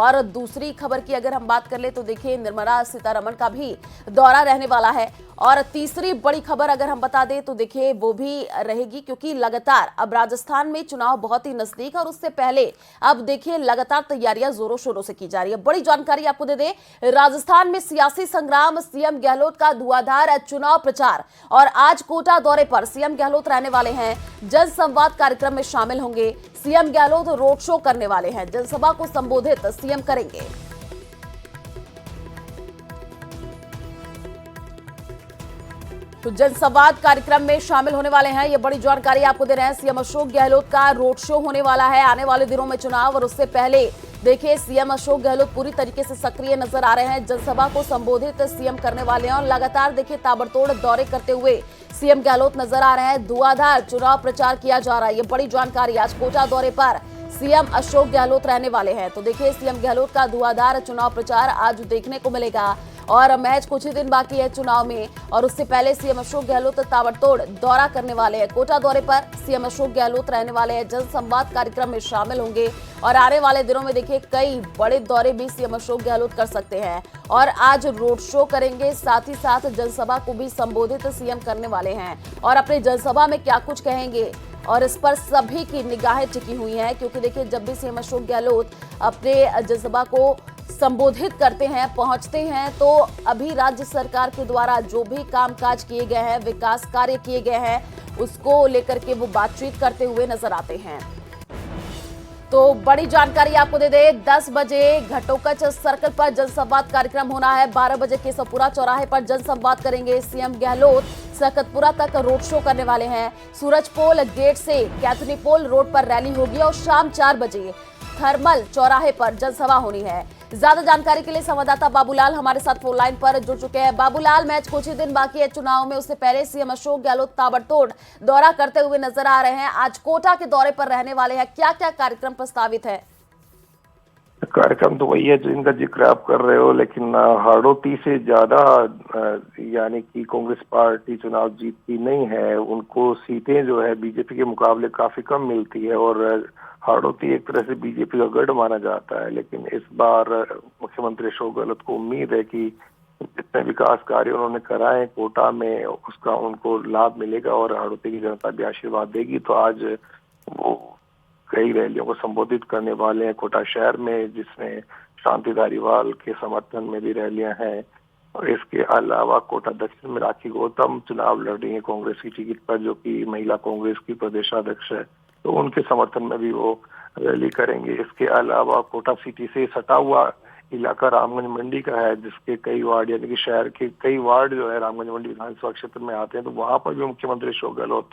और दूसरी खबर की अगर हम बात कर ले तो देखिए निर्मला सीतारमण का भी दौरा रहने वाला है। और तीसरी बड़ी खबर अगर हम बता दें तो देखिए वो भी रहेगी, क्योंकि लगातार अब राजस्थान में चुनाव बहुत ही नजदीक और उससे पहले अब देखिए लगातार तैयारियां जोरों शोरों से की जा रही है। बड़ी जानकारी आपको दे दें, राजस्थान में सियासी संग्राम, सीएम गहलोत का धुआंधार चुनाव प्रचार और आज कोटा दौरे पर सीएम गहलोत रहने वाले हैं। जनसंवाद कार्यक्रम में शामिल होंगे। सीएम गहलोत रोड शो करने वाले हैं, जनसभा को संबोधित सीएम करेंगे। तो जनसंवाद कार्यक्रम में शामिल होने वाले हैं, ये बड़ी जानकारी आपको दे रहे हैं। सीएम अशोक गहलोत का रोड शो होने वाला है। आने वाले दिनों में चुनाव और उससे पहले देखिए सीएम अशोक गहलोत पूरी तरीके से सक्रिय नजर आ रहे हैं। जनसभा को संबोधित सीएम करने वाले हैं और लगातार देखिए ताबड़तोड़ दौरे करते हुए सीएम गहलोत नजर आ रहे हैं। धुआंधार चुनाव प्रचार किया जा रहा है, ये बड़ी जानकारी। आज कोटा दौरे पर सीएम अशोक गहलोत रहने वाले हैं, तो देखिए सीएम गहलोत का धुआंधार चुनाव प्रचार आज देखने को मिलेगा। और महज कुछ ही दिन बाकी है चुनाव में और उससे पहले सीएम अशोक गहलोत ताबड़तोड़ दौरा करने वाले हैं। कोटा दौरे पर सीएम अशोक गहलोत रहने वाले हैं, जनसंवाद कार्यक्रम में शामिल होंगे और आने वाले दिनों में देखिए कई बड़े दौरे भी सीएम अशोक गहलोत कर सकते हैं और आज रोड शो करेंगे, साथ ही साथ जनसभा को भी संबोधित सीएम करने वाले हैं। और अपने जनसभा में क्या कुछ कहेंगे और इस पर सभी की निगाहें टिकी हुई हैं, क्योंकि देखिए जब भी सीएम अशोक गहलोत अपने जनसभा को संबोधित करते हैं, पहुंचते हैं, तो अभी राज्य सरकार के द्वारा जो भी कामकाज किए गए हैं, विकास कार्य किए गए हैं, उसको लेकर के वो बातचीत करते हुए नजर आते हैं। तो बड़ी जानकारी आपको दे दे, 10 बजे घटोकच सर्कल पर जनसंवाद कार्यक्रम होना है। 12 बजे केशवपुरा चौराहे पर जनसंवाद करेंगे सीएम गहलोत। सकतपुरा तक रोड शो करने वाले हैं। सूरजपोल गेट से कैथनीपोल रोड पर रैली होगी और शाम 4 बजे थर्मल चौराहे पर जनसभा होनी है। ज्यादा जानकारी के लिए संवाददाता बाबूलाल हमारे साथ फोन लाइन पर जुड़ चुके हैं। बाबूलाल, मैच कुछ ही दिन बाकी है चुनाव में, उससे पहले सीएम अशोक गहलोत ताबड़तोड़ दौरा करते हुए नजर आ रहे हैं। आज कोटा के दौरे पर रहने वाले हैं, क्या क्या कार्यक्रम प्रस्तावित है? कार्यक्रम तो वही है जिनका जिक्र आप कर रहे हो, लेकिन हाड़ौती से ज्यादा यानी कि कांग्रेस पार्टी चुनाव जीतती नहीं है। उनको सीटें जो है बीजेपी के मुकाबले काफी कम मिलती है और हाड़ौती एक तरह से बीजेपी का गढ़ माना जाता है। लेकिन इस बार मुख्यमंत्री अशोक गहलोत को उम्मीद है कि जितने विकास कार्य उन्होंने कराए कोटा में उसका उनको लाभ मिलेगा और हाड़ौती की जनता भी आशीर्वाद देगी। तो आज वो कई रैलियों को संबोधित करने वाले हैं कोटा शहर में, जिसमें शांति धारीवाल के समर्थन में भी रैलियां हैं। और इसके अलावा कोटा दक्षिण में राखी गौतम चुनाव लड़ रही है कांग्रेस की टिकट पर, जो कि महिला कांग्रेस की प्रदेशाध्यक्ष है, तो उनके समर्थन में भी वो रैली करेंगे। इसके अलावा कोटा सिटी से सटा हुआ इलाका रामगंज मंडी का है, जिसके कई वार्ड यानी कि शहर के कई वार्ड जो है रामगंज मंडी विधानसभा क्षेत्र में आते हैं, तो वहां पर भी मुख्यमंत्री अशोक गहलोत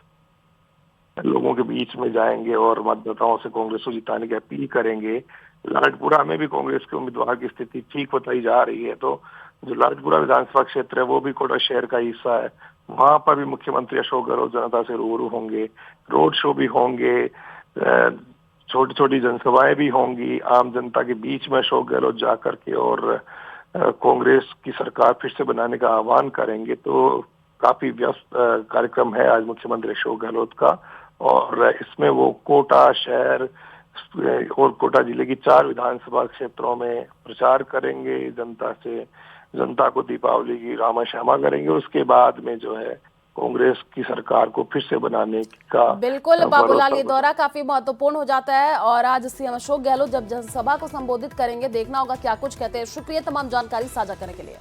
लोगों के बीच में जाएंगे और मतदाताओं से कांग्रेस को जिताने की अपील करेंगे। लाडपुरा में भी कांग्रेस के उम्मीदवार की स्थिति ठीक बताई जा रही है, तो जो लाडपुरा विधानसभा क्षेत्र है वो भी कोटा शहर का हिस्सा है, वहां पर भी मुख्यमंत्री अशोक गहलोत जनता से रूबरू होंगे। रोड शो भी होंगे, छोटी छोटी जनसभाएं भी होंगी आम जनता के बीच में अशोक गहलोत जाकर के, और कांग्रेस की सरकार फिर से बनाने का आह्वान करेंगे। तो काफी व्यस्त कार्यक्रम है आज मुख्यमंत्री अशोक गहलोत का, और इसमें वो कोटा शहर और कोटा जिले की 4 विधानसभा क्षेत्रों में प्रचार करेंगे, जनता को दीपावली की रामा श्यामा करेंगे। उसके बाद में जो है कांग्रेस की सरकार को फिर से बनाने का बिल्कुल बाबूलाल, ये दौरा काफी महत्वपूर्ण हो जाता है और आज सीएम अशोक गहलोत जब जनसभा को संबोधित करेंगे, देखना होगा क्या कुछ कहते हैं। शुक्रिया तमाम जानकारी साझा करने के लिए।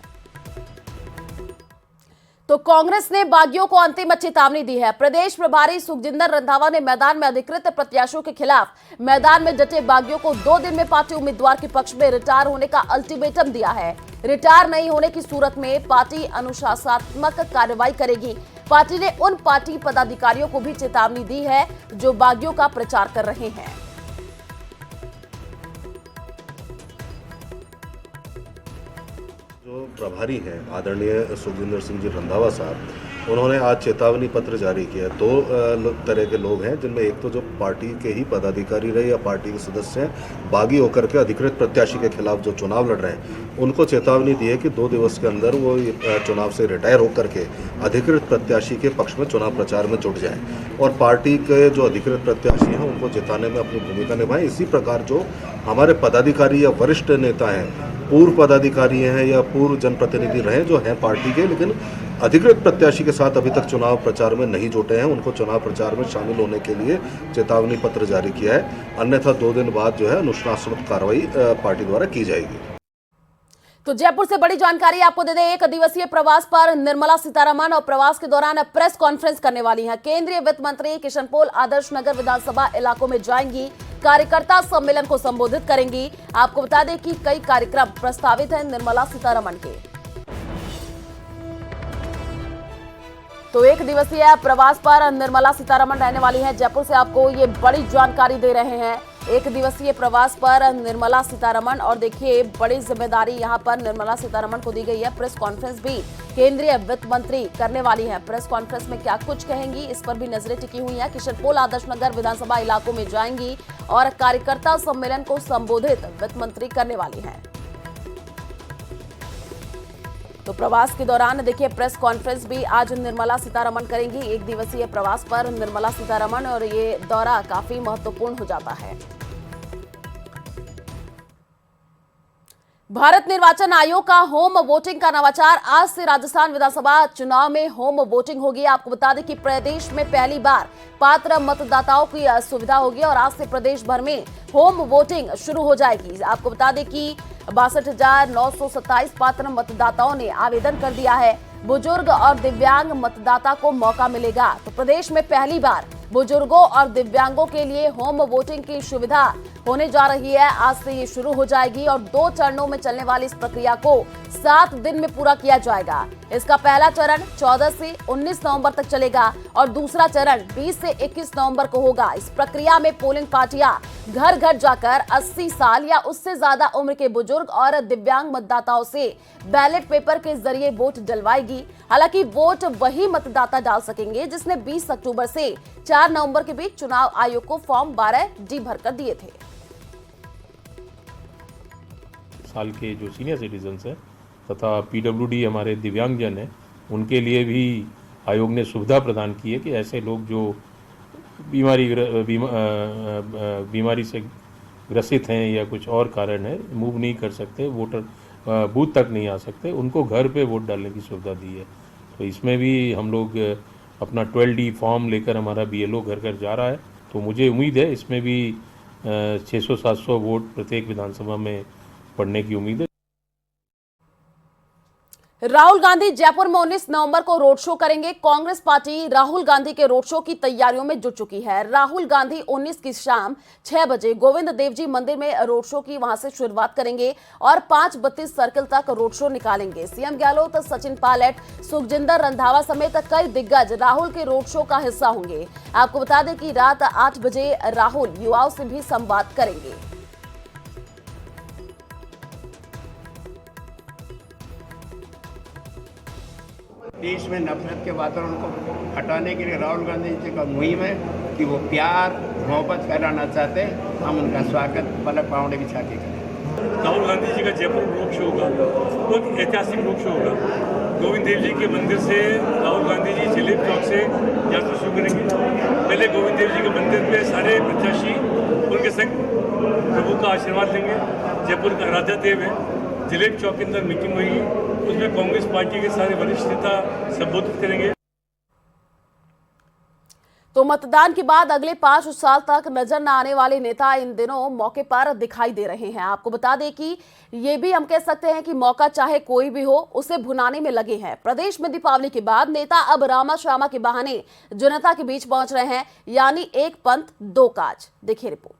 तो कांग्रेस ने बागियों को अंतिम चेतावनी दी है। प्रदेश प्रभारी सुखजिंदर रंधावा ने मैदान में अधिकृत प्रत्याशियों के खिलाफ मैदान में डटे बागियों को 2 दिन में पार्टी उम्मीदवार के पक्ष में रिटायर होने का अल्टीमेटम दिया है। रिटायर नहीं होने की सूरत में पार्टी अनुशासनात्मक कार्रवाई करेगी। पार्टी ने उन पार्टी पदाधिकारियों को भी चेतावनी दी है जो बागियों का प्रचार कर रहे हैं। जो प्रभारी हैं आदरणीय सुखजिंदर सिंह जी रंधावा साहब, उन्होंने आज चेतावनी पत्र जारी किया। दो तरह के लोग हैं, जिनमें एक तो जो पार्टी के ही पदाधिकारी रहे या पार्टी के सदस्य हैं, बागी होकर के अधिकृत प्रत्याशी के खिलाफ जो चुनाव लड़ रहे हैं, उनको चेतावनी दी है कि 2 दिवस के अंदर वो चुनाव से रिटायर होकर के अधिकृत प्रत्याशी के पक्ष में चुनाव प्रचार में जुट जाएं और पार्टी के जो अधिकृत प्रत्याशी हैं उनको जिताने में अपनी भूमिका निभाएं। इसी प्रकार जो हमारे पदाधिकारी या वरिष्ठ नेता हैं, पूर्व पदाधिकारी हैं या पूर्व जनप्रतिनिधि रहे जो हैं पार्टी के, लेकिन अधिकृत प्रत्याशी के साथ अभी तक चुनाव प्रचार में नहीं जुटे हैं, उनको चुनाव प्रचार में शामिल होने के लिए चेतावनी पत्र जारी किया है। अन्यथा 2 दिन बाद जो है अनुशासनात्मक कार्रवाई पार्टी द्वारा की जाएगी। तो जयपुर से बड़ी जानकारी आपको दे दें, 1 दिवसीय प्रवास पर निर्मला सीतारमण और प्रवास के दौरान प्रेस कॉन्फ्रेंस करने वाली हैं। केंद्रीय वित्त मंत्री किशनपोल आदर्श नगर विधानसभा इलाकों में जाएंगी, कार्यकर्ता सम्मेलन को संबोधित करेंगी। आपको बता दें कि कई कार्यक्रम प्रस्तावित हैं निर्मला सीतारमण के। तो 1 दिवसीय प्रवास पर निर्मला सीतारमण रहने वाली हैं। जयपुर से आपको ये बड़ी जानकारी दे रहे हैं। 1 दिवसीय प्रवास पर निर्मला सीतारमण, और देखिए बड़ी जिम्मेदारी यहां पर निर्मला सीतारमण को दी गई है। प्रेस कॉन्फ्रेंस भी केंद्रीय वित्त मंत्री करने वाली हैं। प्रेस कॉन्फ्रेंस में क्या कुछ कहेंगी, इस पर भी नजरें टिकी हुई हैं। किशनपोल आदर्श नगर विधानसभा इलाकों में जाएंगी और कार्यकर्ता सम्मेलन को संबोधित वित्त मंत्री करने वाली हैं। तो प्रवास के दौरान देखिए प्रेस कॉन्फ्रेंस भी आज निर्मला सीतारमण करेंगी। 1 दिवसीय प्रवास पर निर्मला सीतारमण, और ये दौरा काफी महत्वपूर्ण हो जाता है। भारत निर्वाचन आयोग का होम वोटिंग का नवाचार, आज से राजस्थान विधानसभा चुनाव में होम वोटिंग होगी। आपको बता दें कि प्रदेश में पहली बार पात्र मतदाताओं की सुविधा होगी और आज से प्रदेश भर में होम वोटिंग शुरू हो जाएगी। आपको बता दें कि 62,927 पात्र मतदाताओं ने आवेदन कर दिया है। बुजुर्ग और दिव्यांग मतदाता को मौका मिलेगा। तो प्रदेश में पहली बार बुजुर्गों और दिव्यांगों के लिए होम वोटिंग की सुविधा होने जा रही है। आज से ये शुरू हो जाएगी और 2 चरणों में चलने वाली इस प्रक्रिया को 7 दिन में पूरा किया जाएगा। इसका पहला चरण 14 से 19 नवंबर तक चलेगा और दूसरा चरण 20 से 21 नवंबर को होगा। इस प्रक्रिया में पोलिंग पार्टियां घर घर जाकर 80 साल या उससे ज्यादा उम्र के बुजुर्ग और दिव्यांग मतदाताओं से बैलेट पेपर के जरिए वोट डलवाएगी। हालांकि वोट वही मतदाता डाल सकेंगे जिसने 20 अक्टूबर से 4 नवंबर के बीच चुनाव आयोग को फॉर्म 12D भरकर दिए थे। साल के जो सीनियर सिटीजन्स हैं तथा पीडब्ल्यूडी हमारे दिव्यांगजन हैं, उनके लिए भी आयोग ने सुविधा प्रदान की है कि ऐसे लोग जो बीमारी से ग्रसित हैं या कुछ और कारण है, मूव नहीं कर सकते, वोटर बूथ तक नहीं आ सकते, उनको घर पे वोट डालने की सुविधा दी है। तो इसमें भी हम लोग अपना 12D फॉर्म लेकर हमारा BLO घर घर जा रहा है। तो मुझे उम्मीद है इसमें भी 600-700 वोट प्रत्येक विधानसभा में पड़ने की उम्मीद है। राहुल गांधी जयपुर में 19 नवंबर को रोड शो करेंगे। कांग्रेस पार्टी राहुल गांधी के रोड शो की तैयारियों में जुट चुकी है। राहुल गांधी 19 की शाम 6 बजे गोविंद देव जी मंदिर में रोड शो की वहां से शुरुआत करेंगे और 532 सर्कल तक रोड शो निकालेंगे। सीएम गहलोत, सचिन पायलट, सुखजिंदर रंधावा समेत कई दिग्गज राहुल के रोड शो का हिस्सा होंगे। आपको बता दें कि रात 8 बजे राहुल युवाओं से भी संवाद करेंगे। देश में नफरत के वातावरण को हटाने के लिए राहुल गांधी जी का मुहिम है कि वो प्यार मोहब्बत फैलाना चाहते हैं। हम उनका स्वागत पलक पावड़े बिछा के करें। राहुल गांधी जी का जयपुर रोड शो होगा, वो एक ऐतिहासिक रोड शो होगा। गोविंद देव जी के मंदिर से राहुल गांधी जी जिलेब चौक से यात्रा शुरू करेंगे। पहले गोविंद देव जी के मंदिर पे सारे प्रत्याशी उनके संग प्रभु का आशीर्वाद लेंगे। जयपुर का राजा देव है, जिलेब चौक के अंदर मीटिंग होगी, उसमें कांग्रेस पार्टी के सारे वरिष्ठ नेता संबोधित करेंगे। तो मतदान के बाद अगले 5 साल तक नजर न आने वाले नेता इन दिनों मौके पर दिखाई दे रहे हैं। आपको बता दें कि ये भी हम कह सकते हैं कि मौका चाहे कोई भी हो उसे भुनाने में लगे हैं। प्रदेश में दीपावली के बाद नेता अब रामा श्यामा के बहाने जनता के बीच पहुंच रहे हैं, यानी एक पंथ दो काज। देखिए रिपोर्ट।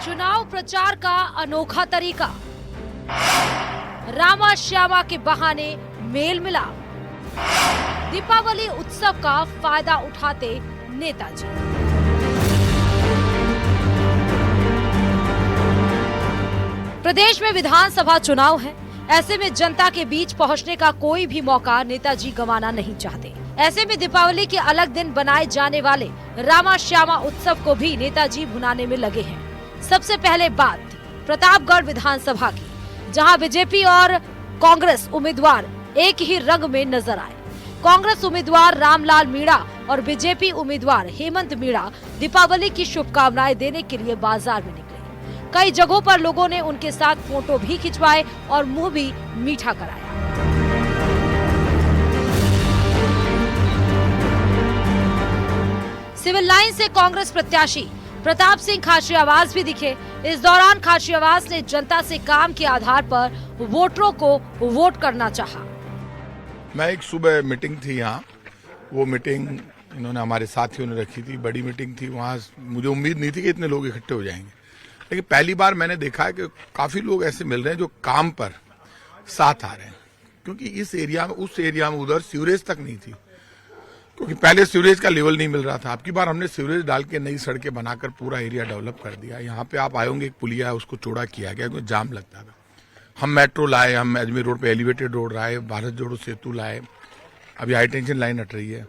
चुनाव प्रचार का अनोखा तरीका, रामा श्यामा के बहाने मेल मिलाप, दीपावली उत्सव का फायदा उठाते नेताजी। प्रदेश में विधानसभा चुनाव है, ऐसे में जनता के बीच पहुंचने का कोई भी मौका नेताजी गंवाना नहीं चाहते। ऐसे में दीपावली के अलग दिन बनाए जाने वाले रामा श्यामा उत्सव को भी नेताजी भुनाने में लगे हैं। सबसे पहले बात प्रतापगढ़ विधानसभा की, जहां बीजेपी और कांग्रेस उम्मीदवार एक ही रंग में नजर आए। कांग्रेस उम्मीदवार रामलाल मीणा और बीजेपी उम्मीदवार हेमंत मीणा दीपावली की शुभकामनाएं देने के लिए बाजार में निकले। कई जगहों पर लोगों ने उनके साथ फोटो भी खिंचवाए और मुंह भी मीठा कराया। सिविल लाइन से कांग्रेस प्रत्याशी प्रताप सिंह खाचरियावास भी दिखे। इस दौरान खाचरियावास ने जनता से काम के आधार पर वोटरों को वोट करना चाहा। मैं एक सुबह मीटिंग थी यहाँ, वो मीटिंग इन्होंने हमारे साथियों ने रखी थी, बड़ी मीटिंग थी। वहाँ मुझे उम्मीद नहीं थी कि इतने लोग इकट्ठे हो जाएंगे, लेकिन पहली बार मैंने देखा है कि काफी लोग ऐसे मिल रहे हैं जो काम पर साथ आ रहे हैं। क्योंकि इस एरिया में, उस एरिया में उधर सीवरेज तक नहीं थी, क्योंकि पहले सीवरेज का लेवल नहीं मिल रहा था। अब की बार हमने सीवरेज डाल के नई सड़कें बनाकर पूरा एरिया डेवलप कर दिया। यहाँ पे आप आए होंगे, एक पुलिया है, उसको चौड़ा किया गया क्योंकि जाम लगता था। हम मेट्रो लाए, हम अजमेर रोड पे एलिवेटेड रोड लाए, भारत जोड़ो सेतु लाए, अभी हाई टेंशन लाइन हट रही है।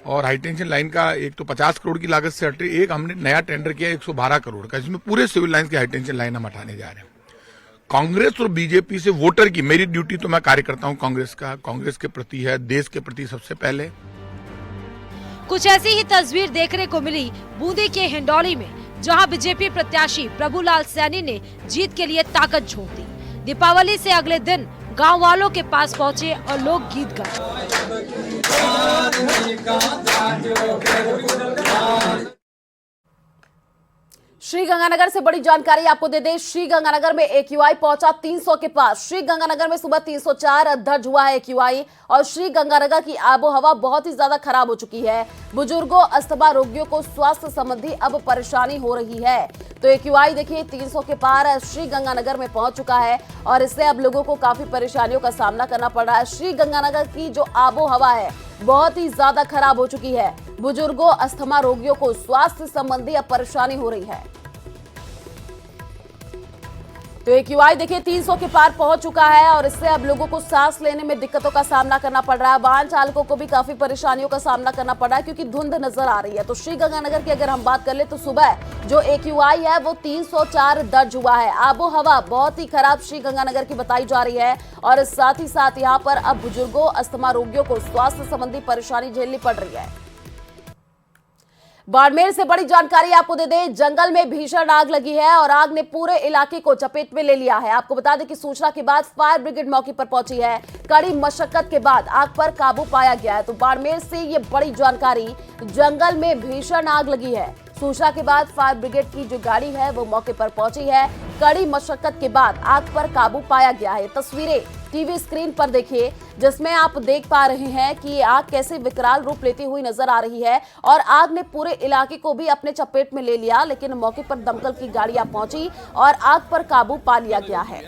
और हाई टेंशन लाइन का एक तो 50 करोड़ की लागत से हट रही है, एक हमने नया टेंडर किया 112 करोड़ का, जिसमें पूरे सिविल लाइन की हाई टेंशन लाइन हम हटाने जा रहे हैं। कांग्रेस और बीजेपी से वोटर की, मेरी ड्यूटी तो मैं कार्यकर्ता हूं कांग्रेस का, कांग्रेस के प्रति है, देश के प्रति सबसे पहले। कुछ ऐसी ही तस्वीर देखने को मिली बूंदी के हिंडौली में, जहां बीजेपी प्रत्याशी प्रभुलाल सैनी ने जीत के लिए ताकत झोंक दी। दीपावली से अगले दिन गांव वालों के पास पहुंचे और लोग गीत गाए। श्रीगंगानगर से बड़ी जानकारी आपको दे दें। श्रीगंगानगर में AQI पहुंचा 300 के पास। श्रीगंगानगर में सुबह 304 दर्ज हुआ है AQI। और श्रीगंगानगर की आबोहवा बहुत ही ज्यादा खराब हो चुकी है। बुजुर्गों, अस्थमा रोगियों को स्वास्थ्य संबंधी अब परेशानी हो रही है। तो AQI देखिए 300 के पार श्रीगंगानगर में पहुंच चुका है और इससे अब लोगों को काफी परेशानियों का सामना करना पड़ रहा है। श्रीगंगानगर की जो आबोहवा है बहुत ही ज्यादा खराब हो चुकी है। बुजुर्गों, अस्थमा रोगियों को स्वास्थ्य संबंधी अब परेशानी हो रही है। तो AQI देखिए 300 के पार पहुंच चुका है और इससे अब लोगों को सांस लेने में दिक्कतों का सामना करना पड़ रहा है। वाहन चालकों को भी काफी परेशानियों का सामना करना पड़ रहा है क्योंकि धुंध नजर आ रही है। तो श्रीगंगानगर की अगर हम बात कर ले तो सुबह जो AQI है वो 304 दर्ज हुआ है। आबोहवा बहुत ही खराब श्रीगंगानगर की बताई जा रही है और साथ ही साथ यहाँ पर अब बुजुर्गों, अस्थमा रोगियों को स्वास्थ्य संबंधी परेशानी झेलनी पड़ रही है। बाड़मेर से बड़ी जानकारी आपको दे दें। जंगल में भीषण आग लगी है और आग ने पूरे इलाके को चपेट में ले लिया है। आपको बता दें कि सूचना के बाद फायर ब्रिगेड मौके पर पहुंची है। कड़ी मशक्कत के बाद आग पर काबू पाया गया है। तो बाड़मेर से ये बड़ी जानकारी, जंगल में भीषण आग लगी है। सूचना के बाद फायर ब्रिगेड की जो गाड़ी है वो मौके पर पहुंची है। कड़ी मशक्कत के बाद आग पर काबू पाया गया है। तस्वीरें टीवी स्क्रीन पर देखिए, जिसमें आप देख पा रहे हैं कि आग कैसे विकराल रूप लेती हुई नजर आ रही है और आग ने पूरे इलाके को भी अपने चपेट में ले लिया। लेकिन मौके पर दमकल की गाड़ियां पहुंची और आग पर काबू पा लिया गया है।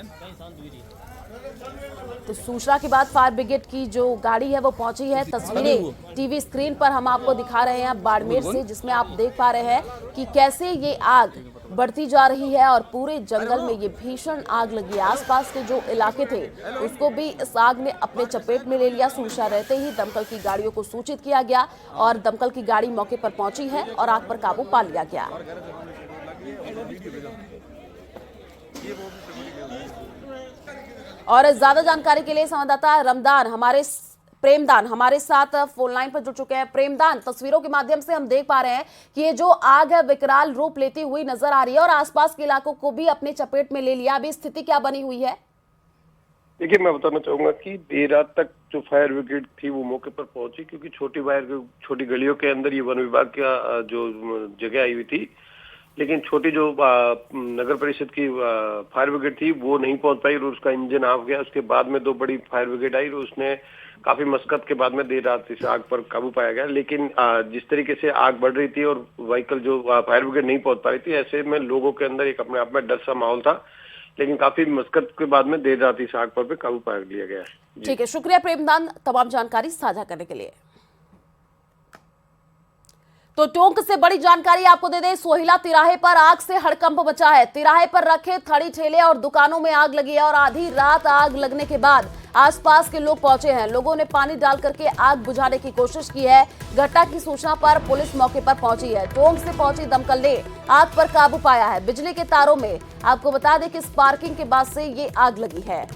तो सूचना के बाद फायर ब्रिगेड की जो गाड़ी है वो पहुंची है। तस्वीरें टीवी स्क्रीन पर हम आपको दिखा रहे हैं बाड़मेर से, जिसमें आप देख पा रहे हैं कि कैसे ये आग बढ़ती जा रही है और पूरे जंगल में ये भीषण आग लगी है। आसपास के जो इलाके थे उसको भी इस आग ने अपने चपेट में ले लिया। सूचना रहते ही दमकल की गाड़ियों को सूचित किया गया और दमकल की गाड़ी मौके पर पहुंची है और आग पर काबू पा लिया गया। और ज्यादा जानकारी के लिए संवाददाता प्रेमदान हमारे साथ फोन लाइन पर जुड़ चुके हैं। प्रेमदान, तस्वीरों के माध्यम से हम देख पा रहे हैं कि ये जो आग है विकराल रूप लेती हुई नजर आ रही है और आसपास के इलाकों को भी अपने चपेट में ले लिया। अभी स्थिति क्या बनी हुई है? देखिए, मैं बताना चाहूंगा कि देर रात तक जो फायर ब्रिगेड थी वो मौके पर पहुंची, क्योंकि छोटी गलियों के अंदर ये वन विभाग का जो जगह आई हुई थी, लेकिन छोटी जो नगर परिषद की फायर ब्रिगेड थी वो नहीं पहुंच पाई और उसका इंजन ऑफ गया। उसके बाद में 2 बड़ी फायर ब्रिगेड आई और उसने काफी मशक्कत के बाद में देर रात इस आग पर काबू पाया गया। लेकिन जिस तरीके से आग बढ़ रही थी और व्हीकल जो फायर ब्रिगेड नहीं पहुंच पा रही थी, ऐसे में लोगों के अंदर एक अपने आप में डर सा माहौल था। लेकिन काफी मशक्कत के बाद में देर रात इस आग पर काबू पा लिया गया है। ठीक है, शुक्रिया प्रेमदान तमाम जानकारी साझा करने के लिए। तो टोंक से बड़ी जानकारी आपको दे दें, सोहिला तिराहे पर आग से हड़कंप मचा है। तिराहे पर रखे थड़ी ठेले और दुकानों में आग लगी है और आधी रात आग लगने के बाद आसपास के लोग पहुंचे हैं। लोगों ने पानी डाल करके आग बुझाने की कोशिश की है। घटना की सूचना पर पुलिस मौके पर पहुंची है। टोंक से पहुंची दमकल ने आग पर काबू पाया है। बिजली के तारों में आपको बता दें कि स्पार्किंग के बाद से ये आग लगी है।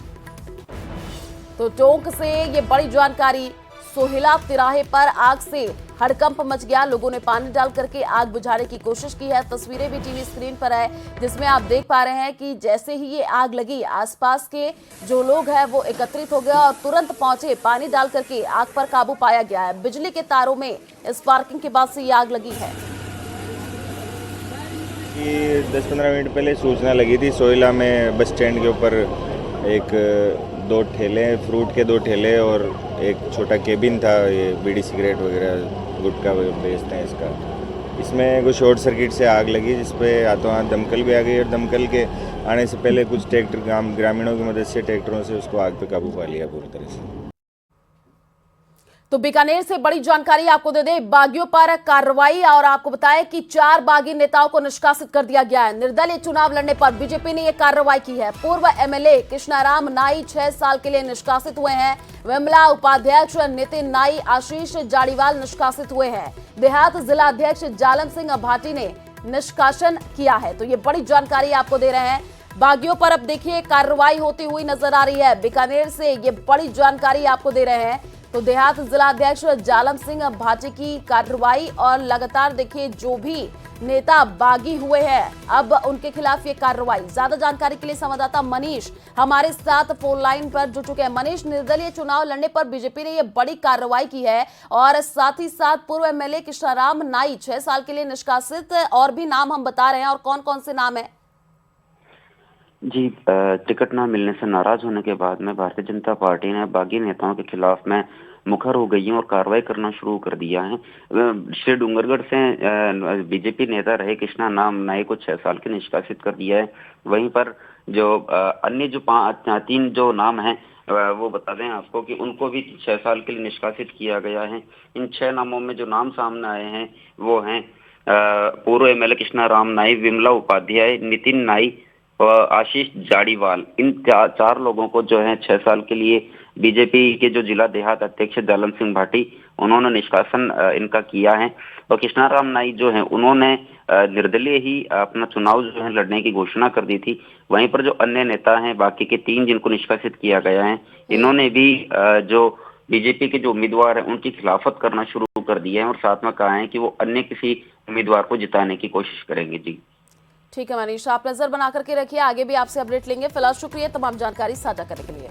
तो टोंक से ये बड़ी जानकारी, सोहिला तिराहे पर आग से हड़कंप मच गया। लोगों ने पानी डाल करके आग बुझाने की कोशिश की है। तस्वीरें भी टीवी स्क्रीन पर है, जिसमें आप देख पा रहे हैं कि जैसे ही ये आग लगी, आसपास के जो लोग हैं वो एकत्रित हो गए और तुरंत पहुंचे। पानी डाल करके आग पर काबू पाया गया है। बिजली के तारों में स्पार्किंग के बाद से ये आग लगी है। 10-15 मिनट पहले सूचना लगी थी सोहिला में बस स्टैंड के ऊपर दो ठेले, फ्रूट के 2 ठेले और एक छोटा केबिन था, ये बीड़ी सिगरेट वगैरह गुटखा बेचते हैं इसका। इसमें कुछ शॉर्ट सर्किट से आग लगी, जिसपे हाथों हाथ दमकल भी आ गई और दमकल के आने से पहले कुछ ट्रैक्टर ग्रामीणों की मदद से ट्रैक्टरों से उसको आग पे काबू पा लिया पूरी तरह से। तो बीकानेर से बड़ी जानकारी आपको दे दें, बागियों पर कार्रवाई और आपको बताएं कि 4 बागी नेताओं को निष्कासित कर दिया गया है। निर्दलीय चुनाव लड़ने पर बीजेपी ने यह कार्रवाई की है। पूर्व एमएलए कृष्णाराम नाई 6 साल के लिए निष्कासित हुए हैं। विमला उपाध्यक्ष नितिन नाई, आशीष जाड़ीवाल निष्कासित हुए हैं। देहात जिला अध्यक्ष जालम सिंह भाटी ने निष्कासन किया है। तो ये बड़ी जानकारी आपको दे रहे हैं। बागियों पर अब देखिए कार्रवाई होती हुई नजर आ रही है। बीकानेर से ये बड़ी जानकारी आपको दे रहे हैं। तो देहात जिला अध्यक्ष जालम सिंह भाटी की कार्रवाई और लगातार देखिए जो भी नेता बागी हुए हैं अब उनके खिलाफ ये कार्रवाई। ज्यादा जानकारी के लिए संवाददाता मनीष हमारे साथ फोन लाइन पर जुड़ चुके हैं। मनीष, निर्दलीय चुनाव लड़ने पर बीजेपी ने ये बड़ी कार्रवाई की है और साथ ही साथ पूर्व एमएलए कृष्णाराम नाई 6 साल के लिए निष्कासित, और भी नाम हम बता रहे हैं, और कौन कौन से नाम है? जी, टिकट न मिलने से नाराज होने के बाद में भारतीय जनता पार्टी ने बागी नेताओं के खिलाफ में मुखर हो गई है और कार्रवाई करना शुरू कर दिया है। श्री डूंगरगढ़ से बीजेपी नेता रहे कृष्णाराम नाई को 6 साल के निष्कासित कर दिया है। वहीं पर जो अन्य जो 3 जो नाम हैं वो बता दें आपको कि उनको भी 6 साल के लिए निष्कासित किया गया है। इन 6 नामों में जो नाम सामने आए हैं वो हैं पूर्व एमएलए कृष्णाराम नाई, विमला उपाध्याय, नितिन नाई और आशीष जाड़ीवाल। इन 4 लोगों को जो है 6 साल के लिए बीजेपी के जो जिला देहात अध्यक्ष जालम सिंह भाटी, उन्होंने निष्कासन इनका किया है। और कृष्णाराम नाई जो है उन्होंने निर्दलीय ही अपना चुनाव जो है लड़ने की घोषणा कर दी थी। वहीं पर जो अन्य नेता हैं, बाकी के 3 जिनको निष्कासित किया गया है, इन्होंने भी जो बीजेपी के जो उम्मीदवार हैं उनकी खिलाफत करना शुरू कर दिया है और साथ में कहा है कि वो अन्य किसी उम्मीदवार को जिताने की कोशिश करेंगे। जी ठीक है मनीष, आप नजर बना करके रखिए, आगे भी आपसे अपडेट लेंगे। फिलहाल शुक्रिया तमाम जानकारी साझा करने के लिए।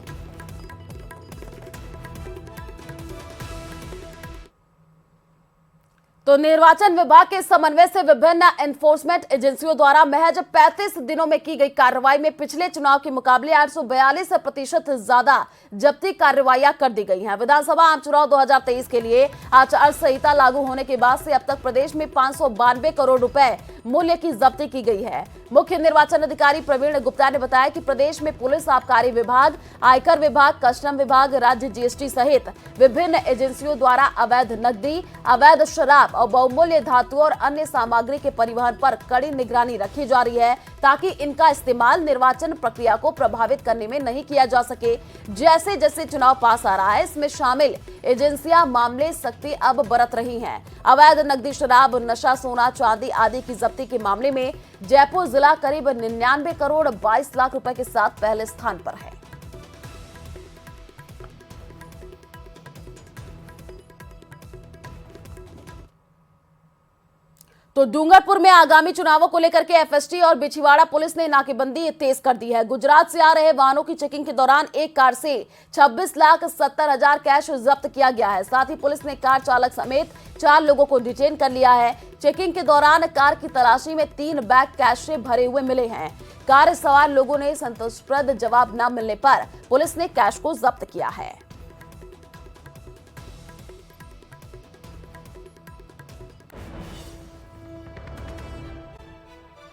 तो निर्वाचन विभाग के समन्वय से विभिन्न एनफोर्समेंट एजेंसियों द्वारा महज 35 दिनों में की गई कार्रवाई में पिछले चुनाव के मुकाबले 842% ज्यादा जब्ती कार्रवाइयां कर दी गई हैं। विधानसभा आम चुनाव 2023 के लिए आचार संहिता लागू होने के बाद से अब तक प्रदेश में 592 करोड़ रुपए मूल्य की जब्ती की गई है। मुख्य निर्वाचन अधिकारी प्रवीण गुप्ता ने बताया कि प्रदेश में पुलिस, आबकारी विभाग, आयकर विभाग, कस्टम विभाग, राज्य जीएसटी सहित विभिन्न एजेंसियों द्वारा अवैध नकदी, अवैध शराब और बहुमूल्य धातु और अन्य सामग्री के परिवहन पर कड़ी निगरानी रखी जा रही है ताकि इनका इस्तेमाल निर्वाचन प्रक्रिया को प्रभावित करने में नहीं किया जा सके। जैसे जैसे चुनाव पास आ रहा है, इसमें शामिल एजेंसियां मामले सख्ती अब बरत रही हैं। अवैध नकदी, शराब, नशा, सोना, चांदी आदि की जब्ती के मामले में जयपुर जिला करीब 99 करोड़ 22 लाख रुपए के साथ पहले स्थान पर है। तो डूंगरपुर में आगामी चुनावों को लेकर के एफएसटी और बिछीवाड़ा पुलिस ने नाकेबंदी तेज कर दी है। गुजरात से आ रहे वाहनों की चेकिंग के दौरान एक कार से 26,70,000 कैश जब्त किया गया है। साथ ही पुलिस ने कार चालक समेत 4 लोगों को डिटेन कर लिया है। चेकिंग के दौरान कार की तलाशी में 3 बैग कैश से भरे हुए मिले हैं। कार सवार लोगों ने संतोषप्रद जवाब न मिलने पर पुलिस ने कैश को जब्त किया है।